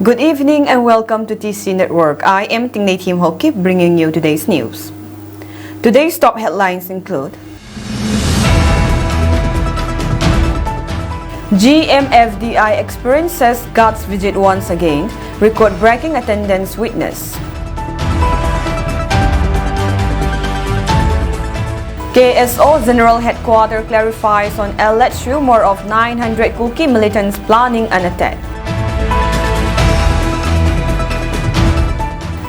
Good evening and welcome to TC Network. I am Tingnay Team Hokip bringing you today's news. Today's top headlines include GMFDI experiences God's visit once again, record-breaking attendance witness. KSO General Headquarters clarifies on alleged rumor of 900 Kuki militants planning an attack.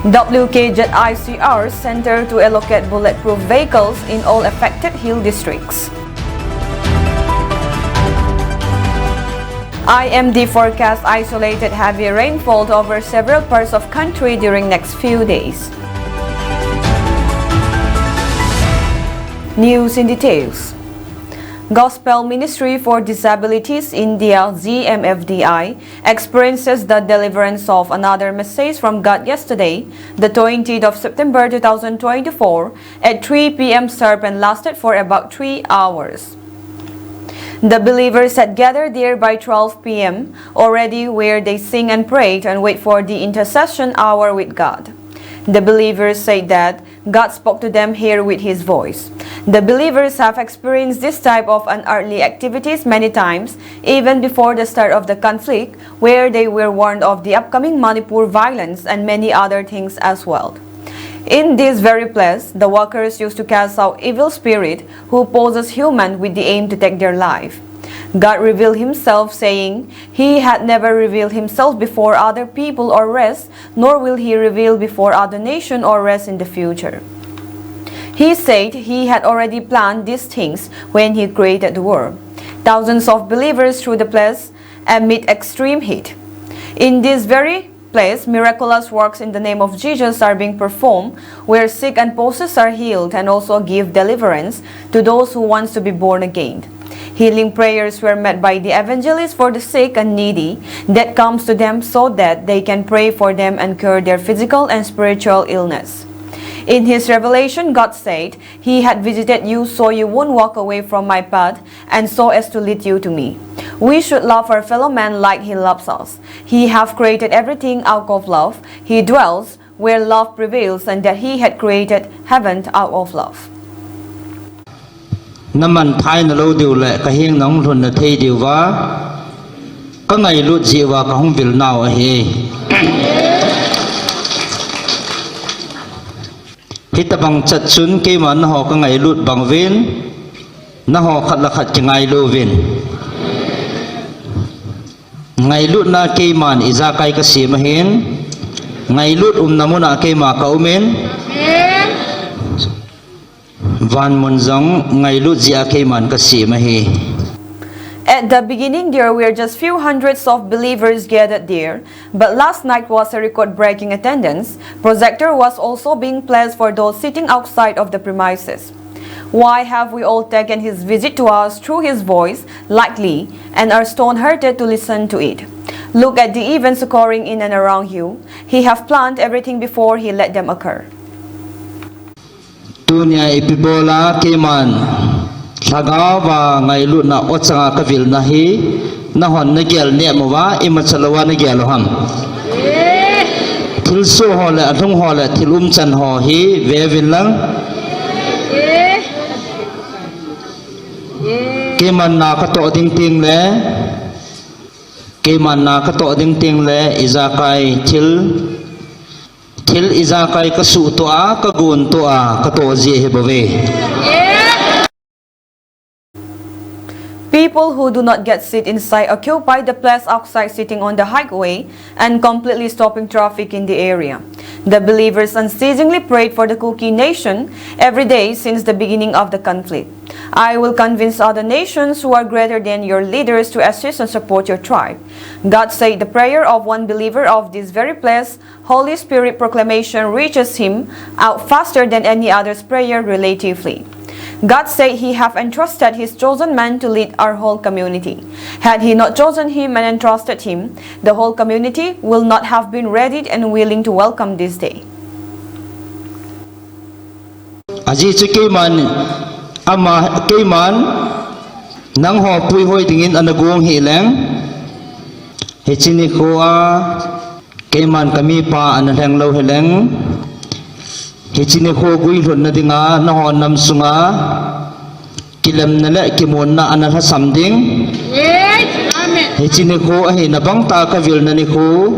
WK Jet ICR Center to allocate bulletproof vehicles in all affected hill districts. IMD forecast isolated heavy rainfall over several parts of country during next few days. News in details. Gospel Ministry for Disabilities India GMFDI experiences the deliverance of another message from God yesterday, the 20th of September 2024 at 3 p.m. serve and lasted for about 3 hours. The believers had gathered there by 12 p.m. already, where they sing and pray and wait for the intercession hour with God. The believers say that God spoke to them here with His voice. The believers have experienced this type of unearthly activities many times, even before the start of the conflict, where they were warned of the upcoming Manipur violence and many other things as well. In this very place, the workers used to cast out evil spirit who poses human with the aim to take their life. God revealed Himself, saying, He had never revealed Himself before other people or race, nor will He reveal before other nation or race in the future. He said He had already planned these things when He created the world. Thousands of believers through the place amid extreme heat. In this very place, miraculous works in the name of Jesus are being performed, where sick and possessed are healed, and also give deliverance to those who want to be born again. Healing prayers were met by the evangelists for the sick and needy that comes to them so that they can pray for them and cure their physical and spiritual illness. In His revelation, God said, He had visited you so you won't walk away from my path and so as to lead you to me. We should love our fellow man like He loves us. He have created everything out of love. He dwells where love prevails, and that He had created heaven out of love. Naman thai na lo diu le ka hing nong thun na thei diu wa ka ngai lu ji wa ka hong vil naw a he hita bang chat chun ke man ho ka ngai lut bang ven na ho khat la khat ki ngai lu ven ngai lut na ke man iza kai ka si ma hen ngai lut namuna ke ma ka umen Van Munzong ngai lut zia ke man ka si ma he. At the beginning, there were just few hundreds of believers gathered there, but last night was a record-breaking attendance. Projector was also being placed for those sitting outside of the premises. Why have we all taken His visit to us through His voice lightly and are stone-hearted to listen to it? Look at the events occurring in and around you. He have planned everything before He let them occur. Dunia ipibola keman lagawa ngai lut na otsanga kavil na hi na hon na gel ne mawa imachalawa na gel ham thil so ho le athung ho le thilum chan ho hi vevin lang keman na ka to ding ting le keman na ka to ding ting le izakai Til izakai ka su to a ka gun to a ka to ji he bave. People who do not get seat inside occupy the place outside, sitting on the highway and completely stopping traffic in the area. The believers unceasingly prayed for the Kuki nation every day since the beginning of the conflict. I will convince other nations who are greater than your leaders to assist and support your tribe. God said the prayer of one believer of this very place, Holy Spirit proclamation reaches him out faster than any other's prayer relatively. God said He have entrusted His chosen man to lead our whole community. Had He not chosen him and entrusted him, the whole community will not have been ready and willing to welcome this day. Aji chikiman ama kiman nang ho pui hoi tingin anagong hilang hechini ko a keman kami pa anadang law heleng hichine ko gui lon na dinga na hon nam sunga kilam na le kimon na anal samding hichine ko ahi na bang ta ka vil na ni ko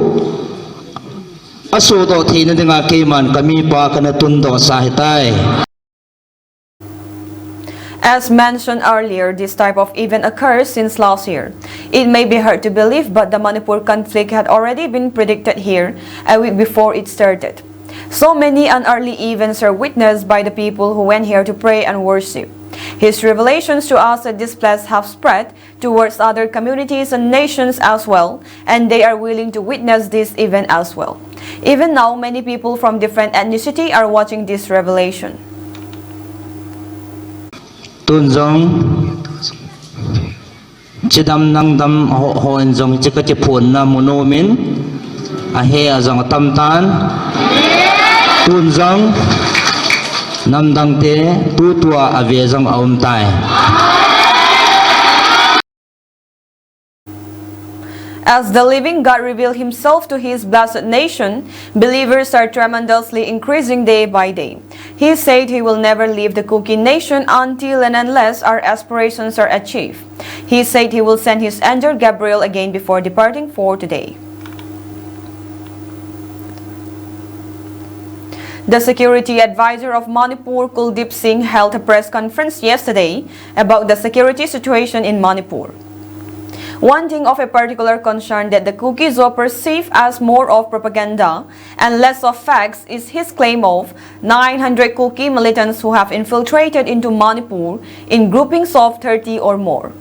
aso to thi na dinga keman kami pa kana tundo sahitai. As mentioned earlier, this type of event occurs since last year. It may be hard to believe, but the Manipur conflict had already been predicted here a week before it started. So many unearthly events are witnessed by the people who went here to pray and worship. His revelations to us that this place have spread towards other communities and nations as well, and they are willing to witness this event as well. Even now, many people from different ethnicity are watching this revelation. Tunjong chidam nang dam hoen jong chika chipun na monomin ahe azong tamtan tunjong namdang te tutua avezong aumtai. As the living God revealed himself to his blessed nation, believers are tremendously increasing day by day. He said he will never leave the cookie nation until and unless our aspirations are achieved. He said he will send his angel Gabriel again before departing for today. The security advisor of Manipur, Kuldeep Singh, held a press conference yesterday about the security situation in Manipur. One thing of a particular concern that the Kizo perceive as more of propaganda and less of facts is his claim of 900 Kuki militants who have infiltrated into Manipur in groupings of 30 or more.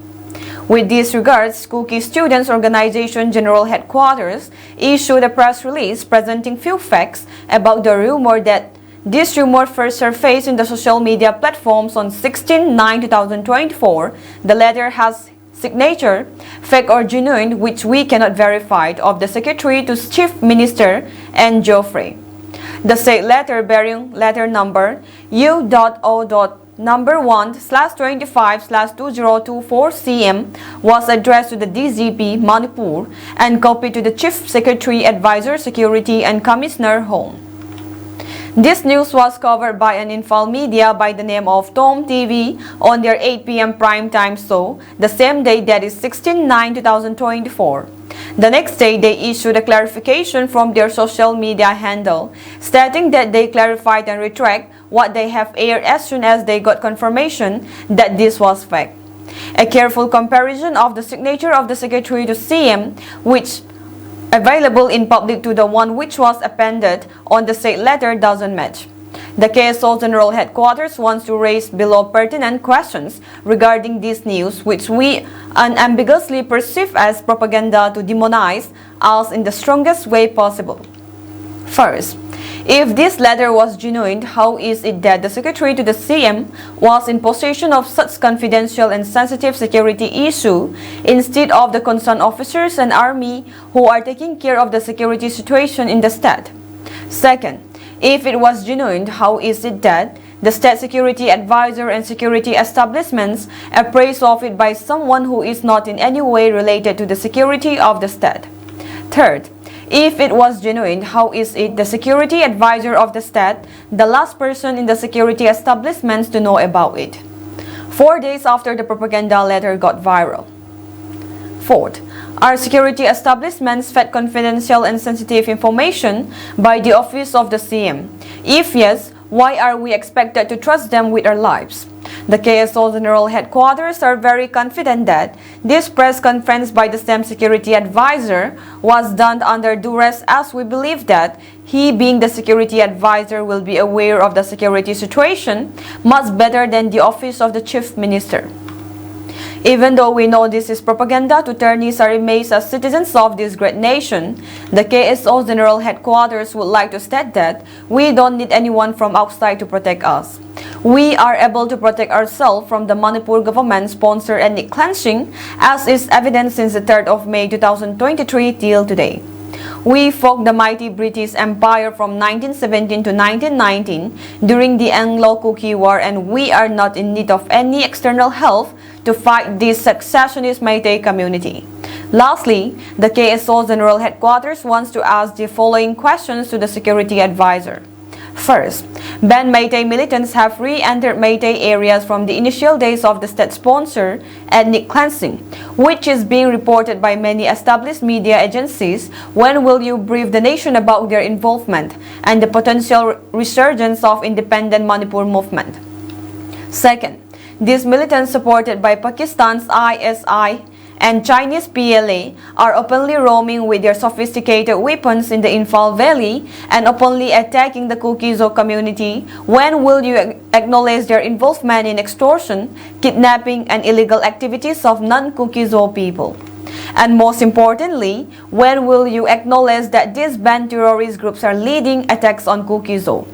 With these regards, Kuki Students Organization General Headquarters issued a press release presenting few facts about the rumor that this rumor first surfaced in the social media platforms on 16/9/2024. The letter has signature, fake or genuine, which we cannot verify, of the Secretary to Chief Minister and Geoffrey. The said letter, bearing letter number U.O.1/25/2024 was addressed to the DGP Manipur and copied to the Chief Secretary Advisor Security and Commissioner Home. This news was covered by an info media by the name of Tom TV on their 8 p.m. prime time show the same day, that is 16/9/2024. The next day, they issued a clarification from their social media handle, stating that they clarified and retract what they have aired as soon as they got confirmation that this was fake. A careful comparison of the signature of the Secretary to CM, which available in public, to the one which was appended on the said letter doesn't match. The KSO General Headquarters wants to raise below pertinent questions regarding this news, which we unambiguously perceive as propaganda to demonize us in the strongest way possible. First, if this letter was genuine, how is it that the Secretary to the CM was in possession of such confidential and sensitive security issue instead of the concerned officers and army who are taking care of the security situation in the state? Second, if it was genuine, how is it that the state security advisor and security establishments appraise of it by someone who is not in any way related to the security of the state? Third, if it was genuine, how is it the security advisor of the state, the last person in the security establishments to know about it, 4 days after the propaganda letter got viral? Fourth, are security establishments fed confidential and sensitive information by the office of the CM? If yes, why are we expected to trust them with our lives? The KSO General Headquarters are very confident that this press conference by the same security advisor was done under duress, as we believe that he, being the security advisor, will be aware of the security situation much better than the office of the Chief Minister. Even though we know this is propaganda to tarnish our image as citizens of this great nation, the KSO General Headquarters would like to state that we don't need anyone from outside to protect us. We are able to protect ourselves from the Manipur government-sponsored ethnic cleansing, as is evident since the 3rd of May 2023 till today. We fought the mighty British Empire from 1917 to 1919 during the Anglo-Kuki War, and we are not in need of any external help to fight this secessionist Meitei community. Lastly, the KSO General Headquarters wants to ask the following questions to the security advisor. First, Ben Meitei militants have re-entered Meitei areas from the initial days of the state-sponsored ethnic cleansing, which is being reported by many established media agencies. When will you brief the nation about their involvement and the potential resurgence of independent Manipur movement? Second, these militants supported by Pakistan's ISI and Chinese PLA are openly roaming with their sophisticated weapons in the Imphal Valley and openly attacking the Kizo community. When will you acknowledge their involvement in extortion, kidnapping, and illegal activities of non-Kizo people? And most importantly, when will you acknowledge that these banned terrorist groups are leading attacks on Kizo?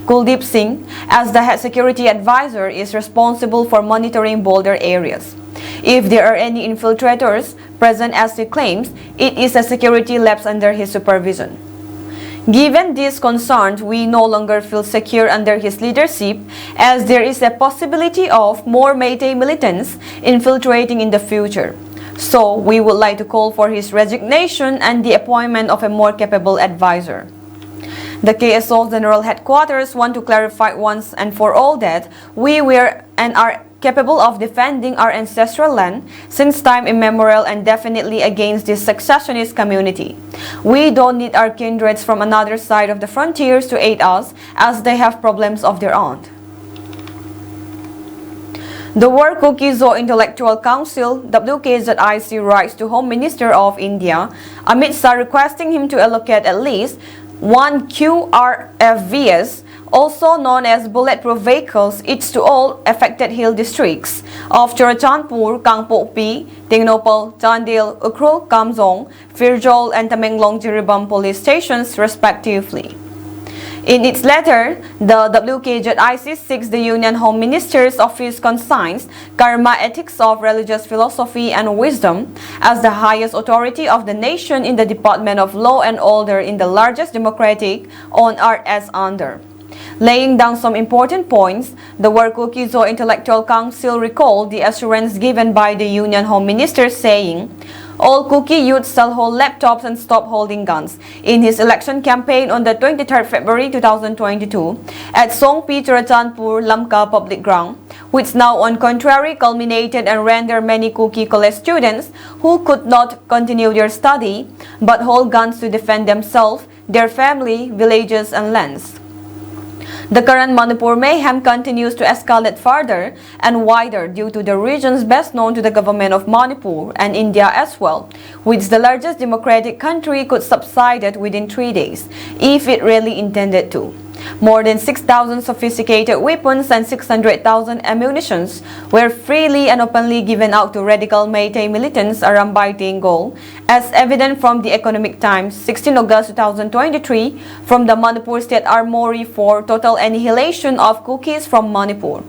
Kuldeep Singh, as the head security advisor, is responsible for monitoring border areas. If there are any infiltrators present as he claims, it is a security lapse under his supervision. Given these concerns, we no longer feel secure under his leadership, as there is a possibility of more Meitei militants infiltrating in the future. So we would like to call for his resignation and the appointment of a more capable advisor. The KSO General Headquarters want to clarify once and for all that we were and are capable of defending our ancestral land since time immemorial and definitely against this secessionist community. We don't need our kindreds from another side of the frontiers to aid us, as they have problems of their own. The World Kizo Intellectual Council (WKZIC) writes to Home Minister of India, Amit Shah, requesting him to allocate at least 1 QRFVS, also known as bulletproof vehicles, each to all affected hill districts of Churachandpur, Kangpokpi, Tingnopal, Chandil, Ukhrul, Kamjong, Firjol, and Tamenglong Jiribam police stations, respectively. In its letter, the WKZIC seeks the Union Home Minister's Office consigns karma ethics of religious philosophy and wisdom as the highest authority of the nation in the Department of Law and Order in the largest democratic on earth as under. Laying down some important points, the World Kizo Intellectual Council recalled the assurance given by the Union Home Minister saying, all Kuki youths shall hold laptops and stop holding guns. In his election campaign on the 23rd February 2022 at Songpi Churachandpur Lamka Public Ground, which now on contrary culminated and rendered many Kuki college students who could not continue their study but hold guns to defend themselves, their family, villages and lands. The current Manipur mayhem continues to escalate further and wider due to the regions best known to the government of Manipur and India as well, which the largest democratic country could subside within 3 days, if it really intended to. More than 6,000 sophisticated weapons and 600,000 ammunitions were freely and openly given out to radical Meitei militants around Baitengol, as evident from the Economic Times, 16 August 2023, from the Manipur State Armory for total annihilation of Kukis from Manipur.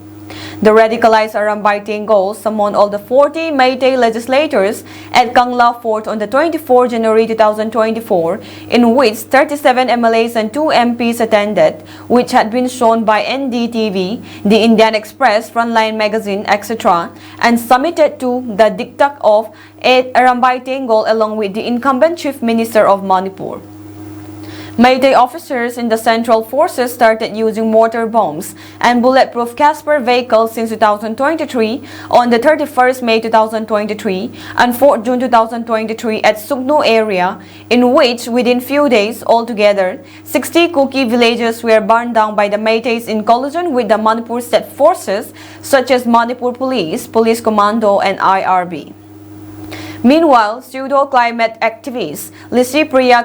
The radicalized Arambay Tengol summoned all the 40 Meitei legislators at Kangla Fort on the 24th January 2024, in which 37 MLAs and 2 MPs attended, which had been shown by NDTV, the Indian Express, Frontline Magazine, etc., and submitted to the diktat of Arambay Tengol along with the incumbent Chief Minister of Manipur. Meitei officers in the Central Forces started using mortar bombs and bulletproof Casper vehicles since 2023 on the 31st May 2023 and 4th June 2023 at Sugnu area, in which within few days altogether 60 Kuki villages were burned down by the Meiteis in collusion with the Manipur State Forces such as Manipur Police, Police Commando and IRB. Meanwhile, pseudo-climate activist Lisi Priya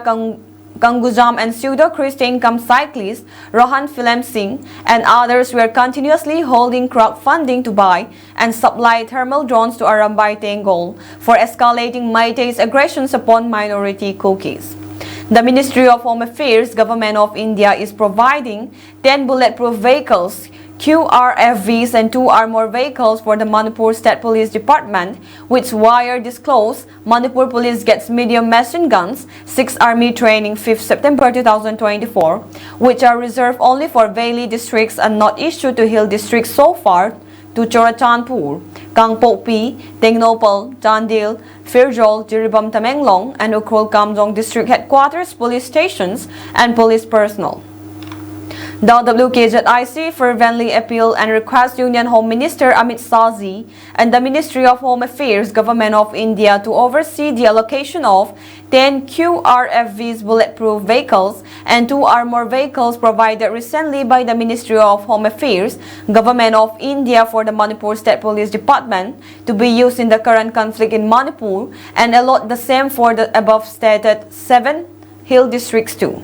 Gangujam and pseudo-Christian income cyclist Rohan Philem Singh and others were continuously holding crowdfunding to buy and supply thermal drones to Arambay Tengol for escalating Meitei's aggressions upon minority Kukis. The Ministry of Home Affairs, Government of India is providing 10 bulletproof vehicles, QRFVs and 2 armored vehicles for the Manipur State Police Department, which Wire disclosed Manipur Police gets medium machine guns, 6 Army training 5th September 2024, which are reserved only for Valley districts and not issued to Hill districts so far, to Churachandpur, Kangpopi, Tengnopal, Tandil, Firjol, Jiribam Tamenglong, and Ukrul Kamjong District Headquarters police stations and police personnel. The WKZIC fervently appeal and request Union Home Minister Amit Shah and the Ministry of Home Affairs, Government of India to oversee the allocation of 10 QRFVs bulletproof vehicles and 2 armor vehicles provided recently by the Ministry of Home Affairs, Government of India for the Manipur State Police Department to be used in the current conflict in Manipur and allot the same for the above stated 7 hill districts too.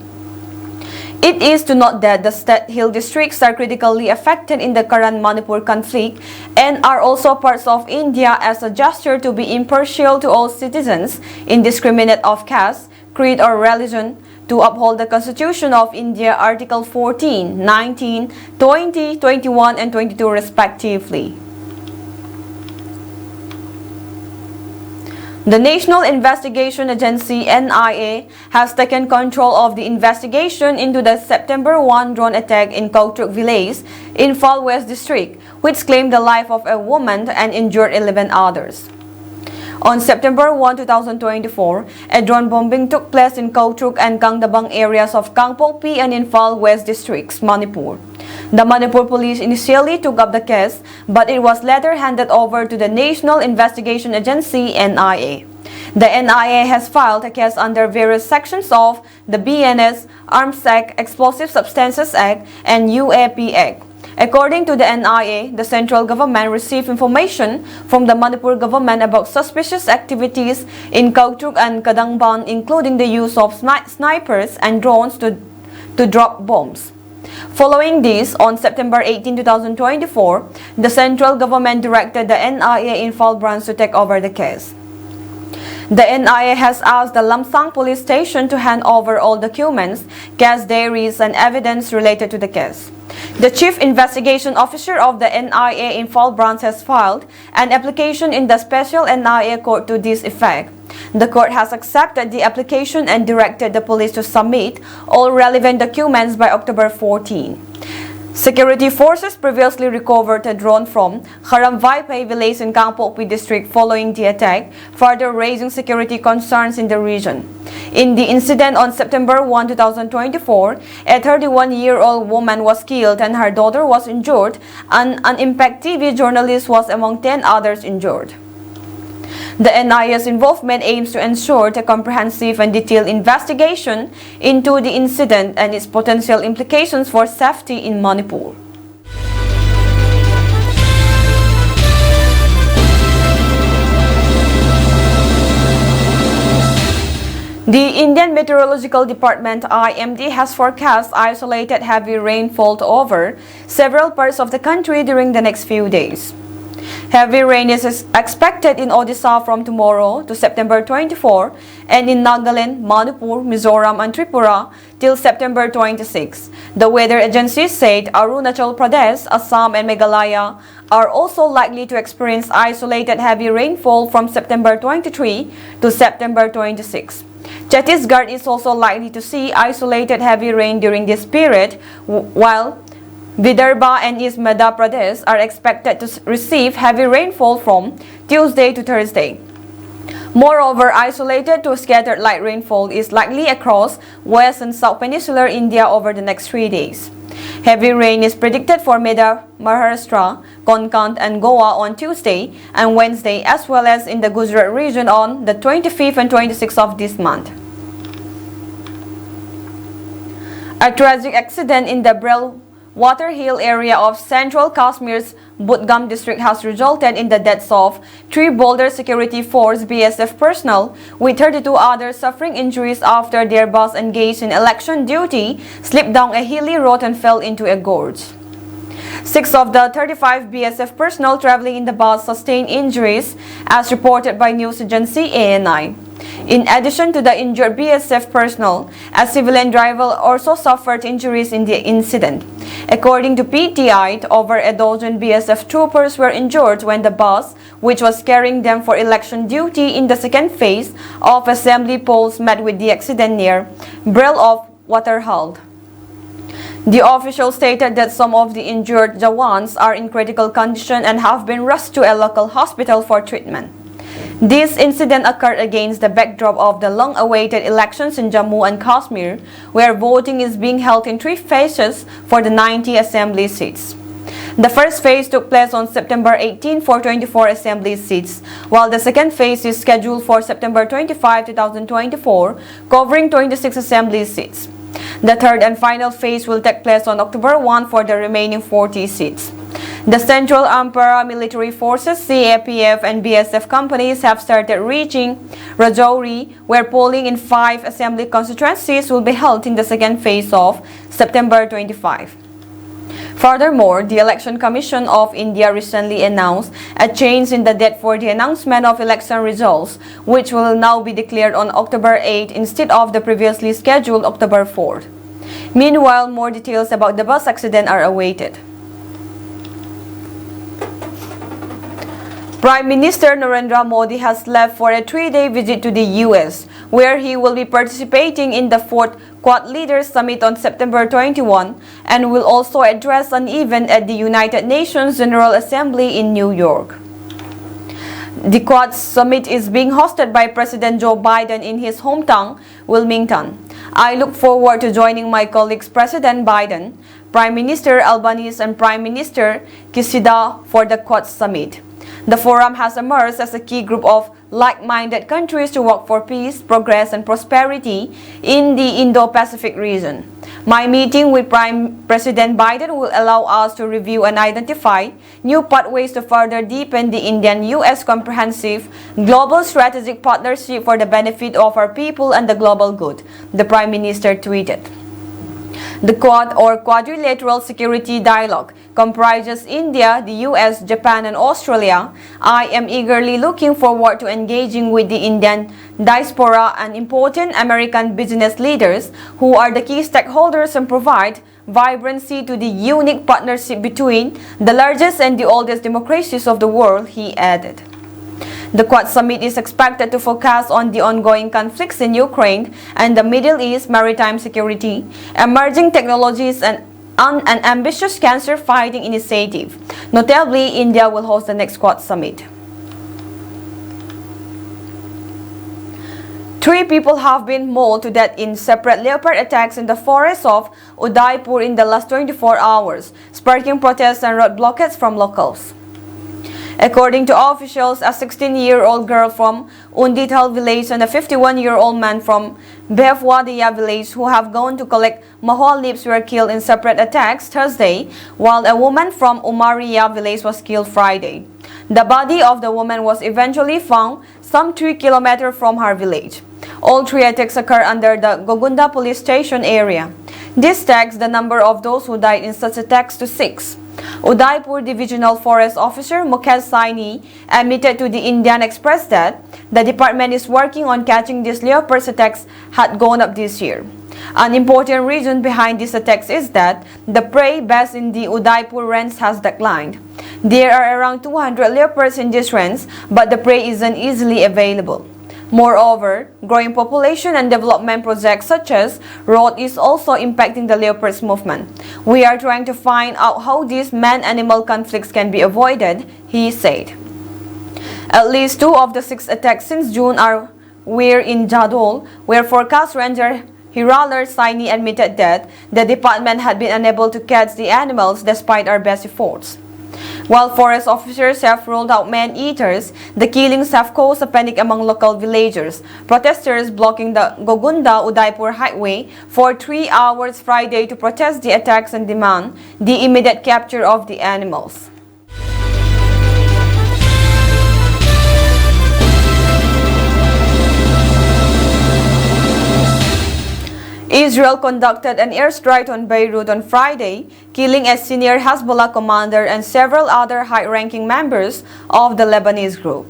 It is to note that the state hill districts are critically affected in the current Manipur conflict and are also parts of India as a gesture to be impartial to all citizens, indiscriminate of caste, creed or religion, to uphold the Constitution of India Article 14, 19, 20, 21 and 22 respectively. The National Investigation Agency (NIA) has taken control of the investigation into the September 1 drone attack in Kautruk village in Fal West District, which claimed the life of a woman and injured 11 others. On September 1, 2024, a drone bombing took place in Kautruk and Kangdabang areas of Kangpopi and in Fal West Districts, Manipur. The Manipur police initially took up the case, but it was later handed over to the National Investigation Agency (NIA). The NIA has filed a case under various sections of the BNS, Arms Act, Explosive Substances Act, and UAP Act. According to the NIA, the central government received information from the Manipur government about suspicious activities in Kautruk and Kadangban, including the use of snipers and drones to drop bombs. Following this, on September 18, 2024, the central government directed the NIA in Fal branch to take over the case. The NIA has asked the Lamsang police station to hand over all documents, case diaries, and evidence related to the case. The Chief Investigation Officer of the NIA in Fal branch has filed an application in the Special NIA Court to this effect. The court has accepted the application and directed the police to submit all relevant documents by October 14. Security forces previously recovered a drone from Haramvaipai village in Kangpopi district following the attack, further raising security concerns in the region. In the incident on September 1, 2024, a 31-year-old woman was killed and her daughter was injured, and an Impact TV journalist was among 10 others injured. The NIA's involvement aims to ensure a comprehensive and detailed investigation into the incident and its potential implications for safety in Manipur. The Indian Meteorological Department (IMD) has forecast isolated heavy rainfall over several parts of the country during the next few days. Heavy rain is expected in Odisha from tomorrow to September 24 and in Nagaland, Manipur, Mizoram and Tripura till September 26. The weather agency said Arunachal Pradesh, Assam and Meghalaya are also likely to experience isolated heavy rainfall from September 23 to September 26. Chhattisgarh is also likely to see isolated heavy rain during this period, while Vidarbha and East Madhya Pradesh are expected to receive heavy rainfall from Tuesday to Thursday. Moreover, isolated to scattered light rainfall is likely across West and South Peninsular India over the next 3 days. Heavy rain is predicted for Maharashtra, Konkan and Goa on Tuesday and Wednesday, as well as in the Gujarat region on the 25th and 26th of this month. A tragic accident in the Brel Water Hill area of Central Kashmir's Budgam district has resulted in the deaths of 3 Border Security Force BSF personnel, with 32 others suffering injuries after their bus engaged in election duty slipped down a hilly road and fell into a gorge. 6 of the 35 BSF personnel traveling in the bus sustained injuries, as reported by news agency ANI. In addition to the injured BSF personnel, a civilian driver also suffered injuries in the incident. According to PTI, over a dozen BSF troopers were injured when the bus, which was carrying them for election duty in the second phase of assembly polls, met with the accident near Brel of Waterhald. The official stated that some of the injured Jawans are in critical condition and have been rushed to a local hospital for treatment. This incident occurred against the backdrop of the long-awaited elections in Jammu and Kashmir, where voting is being held in 3 phases for the 90 assembly seats. The first phase took place on September 18 for 24 assembly seats, while the second phase is scheduled for September 25, 2024, covering 26 assembly seats. The third and final phase will take place on October 1 for the remaining 40 seats. The Central Armed Paramilitary Forces, CAPF and BSF companies have started reaching Rajouri, where polling in 5 assembly constituencies will be held in the second phase of September 25. Furthermore, the Election Commission of India recently announced a change in the date for the announcement of election results, which will now be declared on October 8 instead of the previously scheduled October 4. Meanwhile, more details about the bus accident are awaited. Prime Minister Narendra Modi has left for a 3-day visit to the US, where he will be participating in the 4th Quad Leaders Summit on September 21 and will also address an event at the United Nations General Assembly in New York. The Quad Summit is being hosted by President Joe Biden in his hometown, Wilmington. I look forward to joining my colleagues President Biden, Prime Minister Albanese and Prime Minister Kishida for the Quad Summit. The forum has emerged as a key group of like-minded countries to work for peace, progress, and prosperity in the Indo-Pacific region. My meeting with President Biden will allow us to review and identify new pathways to further deepen the Indian-US comprehensive global strategic partnership for the benefit of our people and the global good, the Prime Minister tweeted. The Quad or Quadrilateral Security Dialogue comprises India, the US, Japan, and Australia. I am eagerly looking forward to engaging with the Indian diaspora and important American business leaders who are the key stakeholders and provide vibrancy to the unique partnership between the largest and the oldest democracies of the world, he added. The Quad Summit is expected to focus on the ongoing conflicts in Ukraine and the Middle East, maritime security, emerging technologies, and an ambitious cancer fighting initiative. Notably, India will host the next Quad Summit. 3 people have been mauled to death in separate Leopard attacks in the forests of Udaipur in the last 24 hours, sparking protests and road blockades from locals. According to officials, a 16-year-old girl from Undital village and a 51-year-old man from Behwadiya village who have gone to collect mahua leaves were killed in separate attacks Thursday, while a woman from Umariya village was killed Friday. The body of the woman was eventually found some 3 kilometers from her village. All 3 attacks occurred under the Gogunda police station area. This takes the number of those who died in such attacks to 6. Udaipur Divisional Forest Officer Mukesh Saini admitted to the Indian Express that the department is working on catching these leopard attacks had gone up this year. An important reason behind these attacks is that the prey based in the Udaipur range has declined. There are around 200 leopards in this range, but the prey isn't easily available. Moreover, growing population and development projects such as road is also impacting the leopards movement. We are trying to find out how these man-animal conflicts can be avoided, he said. At least 2 of the 6 attacks since June were in Jadol, where forecast ranger Hiralar Saini admitted that the department had been unable to catch the animals despite our best efforts. While forest officers have ruled out man-eaters, the killings have caused a panic among local villagers. Protesters blocking the Gogunda-Udaipur highway for 3 hours Friday to protest the attacks and demand the immediate capture of the animals. Israel conducted an airstrike on Beirut on Friday, killing a senior Hezbollah commander and several other high-ranking members of the Lebanese group.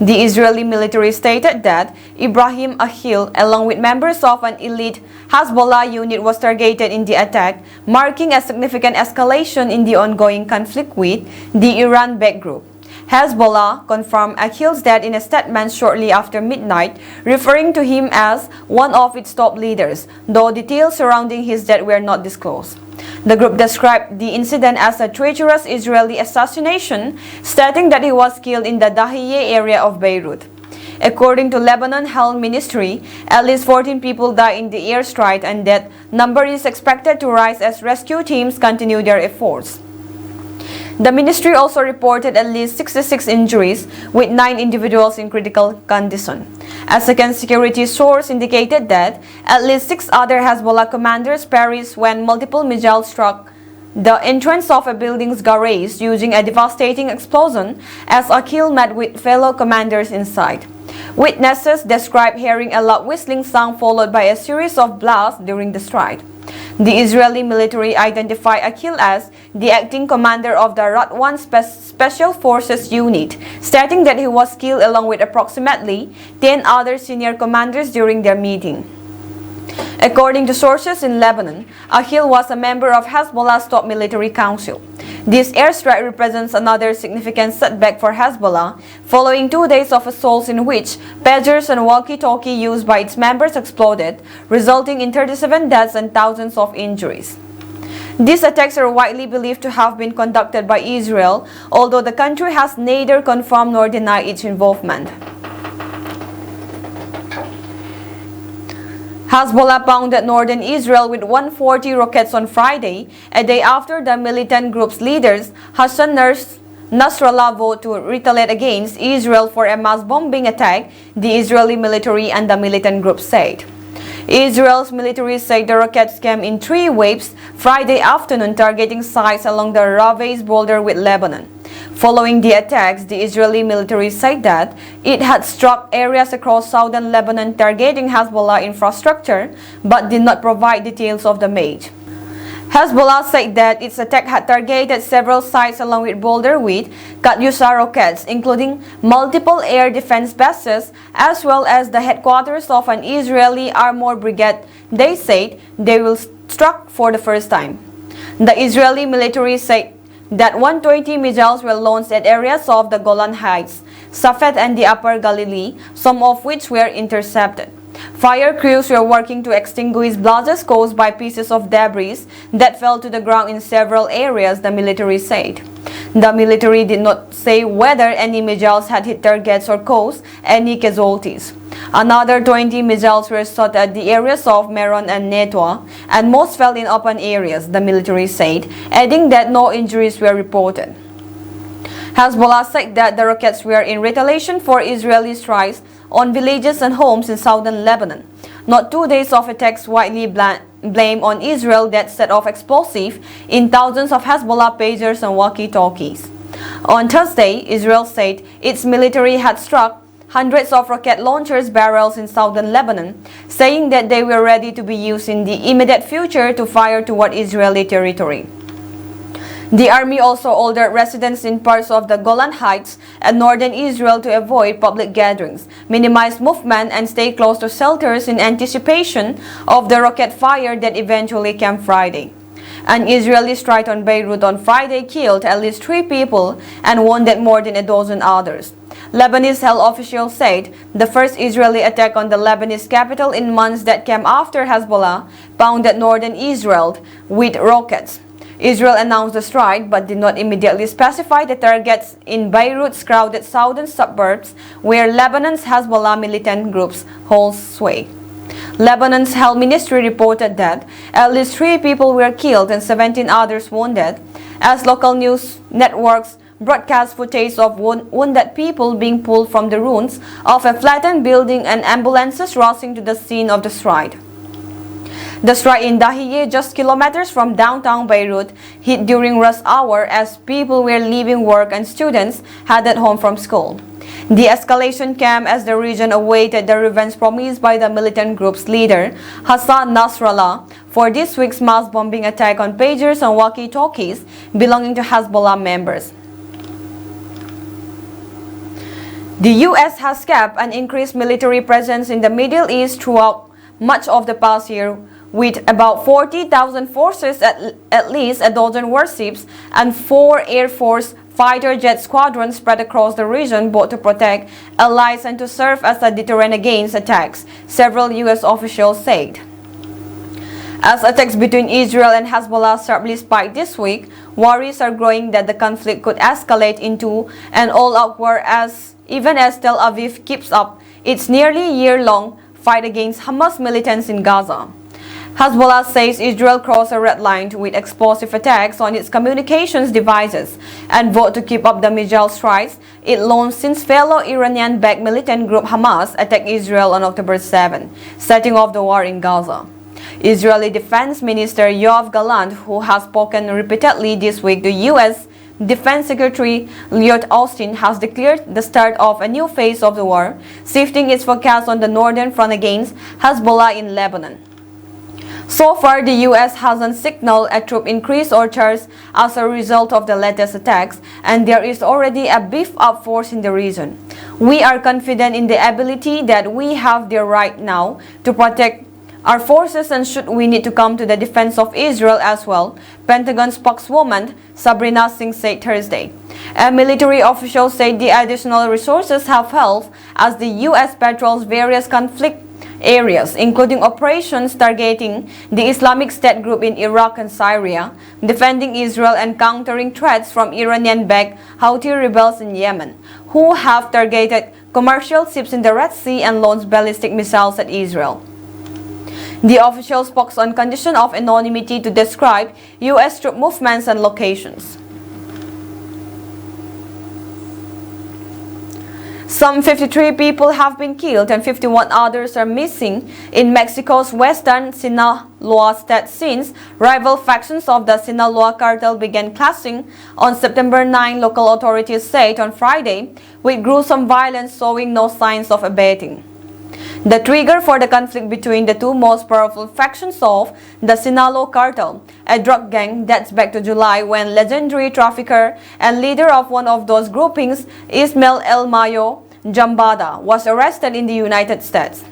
The Israeli military stated that Ibrahim Ahil, along with members of an elite Hezbollah unit, was targeted in the attack, marking a significant escalation in the ongoing conflict with the Iran-backed group. Hezbollah confirmed Akhil's death in a statement shortly after midnight, referring to him as one of its top leaders, though details surrounding his death were not disclosed. The group described the incident as a treacherous Israeli assassination, stating that he was killed in the Dahieh area of Beirut. According to Lebanon Health Ministry, at least 14 people died in the airstrike, and that number is expected to rise as rescue teams continue their efforts. The ministry also reported at least 66 injuries, with 9 individuals in critical condition. A second security source indicated that at least 6 other Hezbollah commanders perished when multiple missiles struck the entrance of a building's garage using a devastating explosion as Akhil met with fellow commanders inside. Witnesses described hearing a loud whistling sound followed by a series of blasts during the strike. The Israeli military identified Akhil as the acting commander of the Radwan Special Forces Unit, stating that he was killed along with approximately 10 other senior commanders during their meeting. According to sources in Lebanon, Akhil was a member of Hezbollah's top military council. This airstrike represents another significant setback for Hezbollah, following 2 days of assaults in which pagers and walkie-talkie used by its members exploded, resulting in 37 deaths and thousands of injuries. These attacks are widely believed to have been conducted by Israel, although the country has neither confirmed nor denied its involvement. Hezbollah pounded northern Israel with 140 rockets on Friday, a day after the militant group's leaders Hassan Nasrallah vowed to retaliate against Israel for a mass bombing attack, the Israeli military and the militant group said. Israel's military said the rockets came in 3 waves Friday afternoon, targeting sites along the Raves border with Lebanon. Following the attacks, the Israeli military said that it had struck areas across southern Lebanon targeting Hezbollah infrastructure, but did not provide details of the damage. Hezbollah said that its attack had targeted several sites along with border with Katyusha rockets, including multiple air defense bases, as well as the headquarters of an Israeli armored brigade. They said they will struck for the first time. The Israeli military said that 120 missiles were launched at areas of the Golan Heights, Safed and the Upper Galilee, some of which were intercepted. Fire crews were working to extinguish blazes caused by pieces of debris that fell to the ground in several areas, the military said. The military did not say whether any missiles had hit targets or caused any casualties. Another 20 missiles were shot at the areas of Meron and Netwa, and most fell in open areas, the military said, adding that no injuries were reported. Hezbollah said that the rockets were in retaliation for Israeli strikes on villages and homes in southern Lebanon. Not 2 days of attacks widely blamed on Israel that set off explosives in thousands of Hezbollah pagers and walkie-talkies. On Thursday, Israel said its military had struck hundreds of rocket launchers barrels in southern Lebanon, saying that they were ready to be used in the immediate future to fire toward Israeli territory. The army also ordered residents in parts of the Golan Heights and northern Israel to avoid public gatherings, minimize movement, and stay close to shelters in anticipation of the rocket fire that eventually came Friday. An Israeli strike on Beirut on Friday killed at least 3 people and wounded more than a dozen others. Lebanese health officials said the first Israeli attack on the Lebanese capital in months that came after Hezbollah pounded northern Israel with rockets. Israel announced the strike but did not immediately specify the targets in Beirut's crowded southern suburbs, where Lebanon's Hezbollah militant groups hold sway. Lebanon's health ministry reported that at least 3 people were killed and 17 others wounded, as local news networks broadcast footage of wounded people being pulled from the ruins of a flattened building and ambulances rushing to the scene of the strike. The strike in Dahieh, just kilometers from downtown Beirut, hit during rush hour as people were leaving work and students headed home from school. The escalation came as the region awaited the revenge promised by the militant group's leader, Hassan Nasrallah, for this week's mass bombing attack on pagers and walkie-talkies belonging to Hezbollah members. The U.S. has kept an increased military presence in the Middle East throughout much of the past year, with about 40,000 forces, at least a dozen warships, and 4 Air Force fighter jet squadrons spread across the region both to protect allies and to serve as a deterrent against attacks, several U.S. officials said. As attacks between Israel and Hezbollah sharply spiked this week, worries are growing that the conflict could escalate into an all-out war even as Tel Aviv keeps up its nearly year-long fight against Hamas militants in Gaza. Hezbollah says Israel crossed a red line with explosive attacks on its communications devices and vowed to keep up the missile strikes it launched since fellow Iranian-backed militant group Hamas attacked Israel on October 7, setting off the war in Gaza. Israeli Defense Minister Yoav Gallant, who has spoken repeatedly this week to U.S. Defense Secretary Lloyd Austin, has declared the start of a new phase of the war, shifting its focus on the northern front against Hezbollah in Lebanon. So far, the U.S. hasn't signaled a troop increase or charge as a result of the latest attacks, and there is already a beefed-up force in the region. We are confident in the ability that we have there right now to protect our forces, and should we need to come to the defense of Israel as well, Pentagon spokeswoman Sabrina Singh said Thursday. A military official said the additional resources have helped as the U.S. patrols various conflict areas, including operations targeting the Islamic State group in Iraq and Syria, defending Israel and countering threats from Iranian-backed Houthi rebels in Yemen, who have targeted commercial ships in the Red Sea and launched ballistic missiles at Israel. The official spoke on condition of anonymity to describe U.S. troop movements and locations. Some 53 people have been killed and 51 others are missing in Mexico's western Sinaloa state since rival factions of the Sinaloa Cartel began clashing on September 9, local authorities said on Friday, with gruesome violence showing no signs of abating. The trigger for the conflict between the two most powerful factions of the Sinaloa Cartel, a drug gang, dates back to July when legendary trafficker and leader of one of those groupings, Ismael El Mayo Jambada, was arrested in the United States.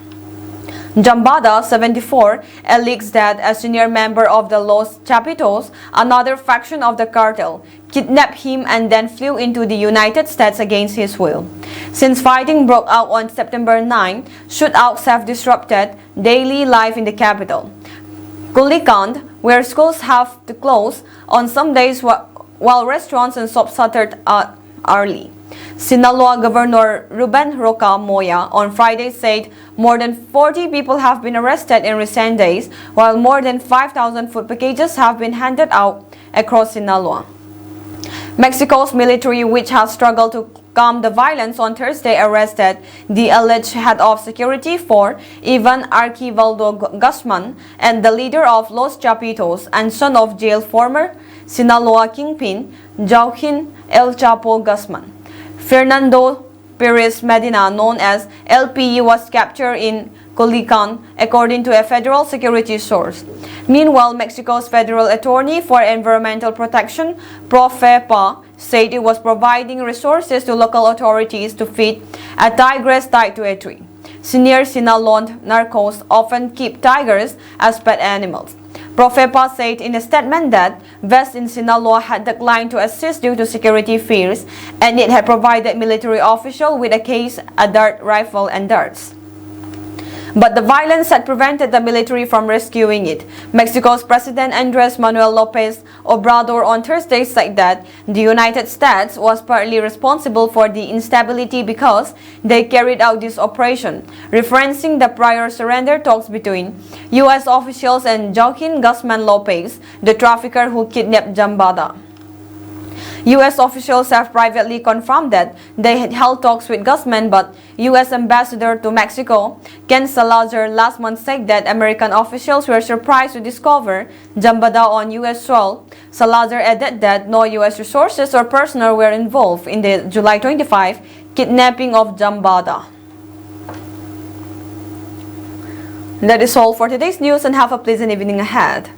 Jambada, 74, alleged that a senior member of the Los Chapitos, another faction of the cartel, kidnapped him and then flew into the United States against his will. Since fighting broke out on September 9, shootouts have disrupted daily life in the capital. Culiacán, where schools have to close on some days while restaurants and shops shuttered early. Sinaloa Governor Ruben Roca Moya on Friday said more than 40 people have been arrested in recent days, while more than 5,000 food packages have been handed out across Sinaloa. Mexico's military, which has struggled to calm the violence on Thursday, arrested the alleged head of security for Ivan Archivaldo Guzman and the leader of Los Chapitos and son of jailed former Sinaloa kingpin Joaquin El Chapo Guzman. Fernando Perez Medina, known as LPE, was captured in Culiacán, according to a federal security source. Meanwhile, Mexico's federal attorney for environmental protection, Profepa, said it was providing resources to local authorities to feed a tigress tied to a tree. Senior Sinaloan narcos often keep tigers as pet animals. Profepa said in a statement that West in Sinaloa had declined to assist due to security fears, and it had provided military officials with a case, a dart rifle, and darts. But the violence had prevented the military from rescuing it. Mexico's President Andrés Manuel López Obrador on Thursday said that the United States was partly responsible for the instability because they carried out this operation, referencing the prior surrender talks between U.S. officials and Joaquin Guzman Lopez, the trafficker who kidnapped Jambada. U.S. officials have privately confirmed that they had held talks with Guzman, but U.S. Ambassador to Mexico, Ken Salazar, last month said that American officials were surprised to discover Jambada on U.S. soil. Salazar added that no U.S. resources or personnel were involved in the July 25 kidnapping of Jambada. That is all for today's news, and have a pleasant evening ahead.